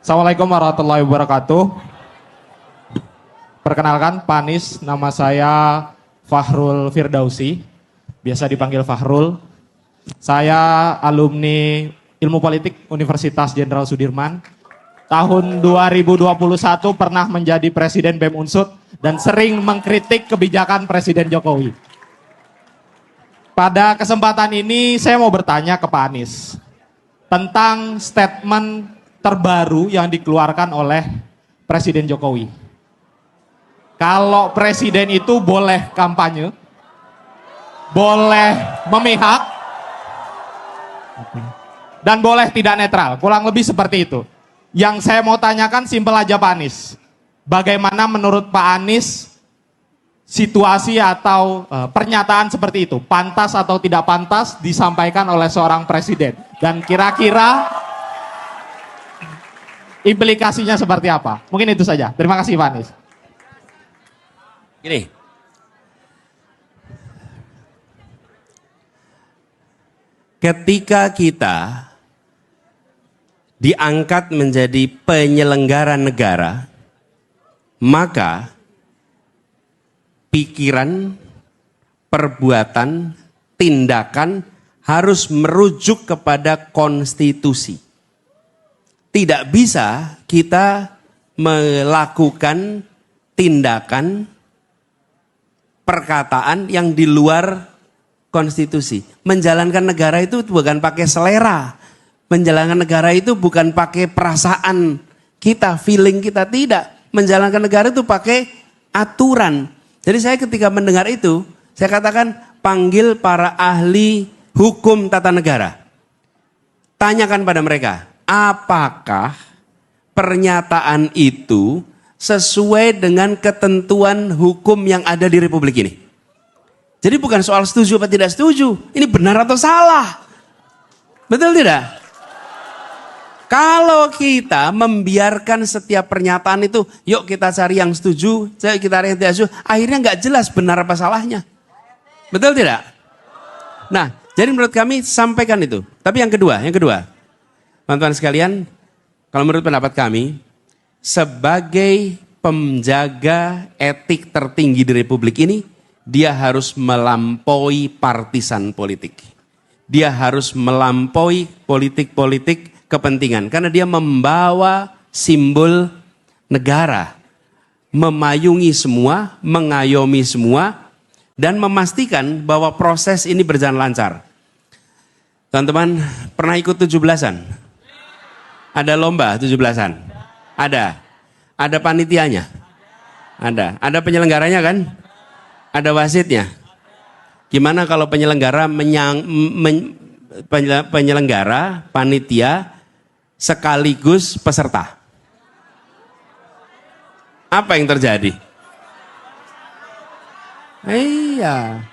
Assalamualaikum warahmatullahi wabarakatuh. Perkenalkan, Pak Anies, nama saya Fahrul Firdausi, biasa dipanggil Fahrul. Saya alumni Ilmu Politik Universitas Jenderal Sudirman. Tahun 2021 pernah menjadi Presiden BEM Unsud dan sering mengkritik kebijakan Presiden Jokowi. Pada kesempatan ini saya mau bertanya ke Pak Anies tentang statement terbaru yang dikeluarkan oleh Presiden Jokowi. Kalau presiden itu boleh kampanye, boleh memihak, dan boleh tidak netral. Kurang lebih seperti itu. Yang saya mau tanyakan simpel aja Pak Anies. Bagaimana menurut Pak Anies situasi atau pernyataan seperti itu? Pantas atau tidak pantas disampaikan oleh seorang presiden? Dan kira-kira implikasinya seperti apa? Mungkin itu saja. Terima kasih Pak Anies. Gini, ketika kita diangkat menjadi penyelenggara negara, maka pikiran, perbuatan, tindakan harus merujuk kepada konstitusi. Tidak bisa kita melakukan tindakan, perkataan yang di luar konstitusi. Menjalankan negara itu bukan pakai selera. Menjalankan negara itu bukan pakai perasaan kita, feeling kita, tidak. Menjalankan negara itu pakai aturan. Jadi saya ketika mendengar itu, saya katakan panggil para ahli hukum tata negara. Tanyakan pada mereka, apakah pernyataan itu sesuai dengan ketentuan hukum yang ada di Republik ini? Jadi bukan soal setuju atau tidak setuju, ini benar atau salah. Betul tidak? Kalau kita membiarkan setiap pernyataan itu, yuk kita cari yang setuju, yuk kita cari yang tidak setuju, akhirnya nggak jelas benar apa salahnya. Betul tidak? Nah, jadi menurut kami sampaikan itu. Tapi yang kedua, teman-teman sekalian, kalau menurut pendapat kami, sebagai penjaga etik tertinggi di Republik ini, dia harus melampaui partisan politik. Dia harus melampaui politik-politik kepentingan. Karena dia membawa simbol negara. Memayungi semua, mengayomi semua, dan memastikan bahwa proses ini berjalan lancar. Teman-teman pernah ikut 17-an? Ada lomba 17-an? Ada panitianya? Ada penyelenggaranya kan? Ada wasitnya? Gimana kalau penyelenggara penyelenggara, panitia, sekaligus peserta? Apa yang terjadi? Iya.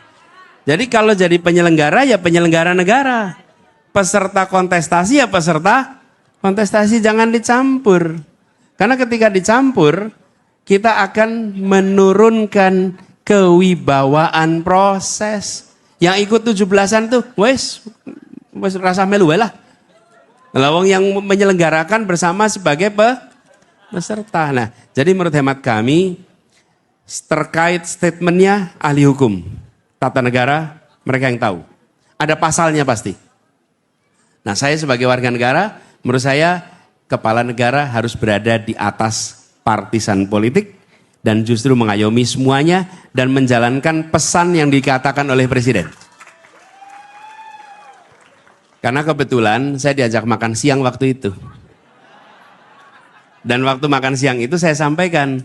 Jadi kalau jadi penyelenggara ya penyelenggara negara. Peserta kontestasi ya peserta kontestasi, jangan dicampur. Karena ketika dicampur, kita akan menurunkan kewibawaan proses. Yang ikut 17-an tuh, wes rasa melu lah. Lawang yang menyelenggarakan bersama sebagai peserta. Nah, jadi menurut hemat kami, terkait statementnya ahli hukum tata negara, mereka yang tahu. Ada pasalnya pasti. Nah, saya sebagai warga negara, menurut saya kepala negara harus berada di atas partisan politik dan justru mengayomi semuanya dan menjalankan pesan yang dikatakan oleh presiden. Karena kebetulan saya diajak makan siang waktu itu. Dan waktu makan siang itu saya sampaikan,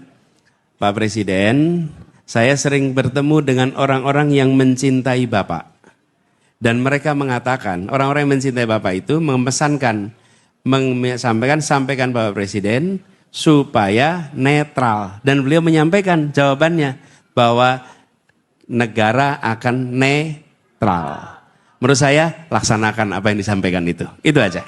Pak Presiden, saya sering bertemu dengan orang-orang yang mencintai Bapak. Dan mereka mengatakan, orang-orang yang mencintai Bapak itu memesankan, sampaikan Bapak Presiden supaya netral. Dan beliau menyampaikan jawabannya bahwa negara akan netral. Menurut saya laksanakan apa yang disampaikan itu. Itu aja.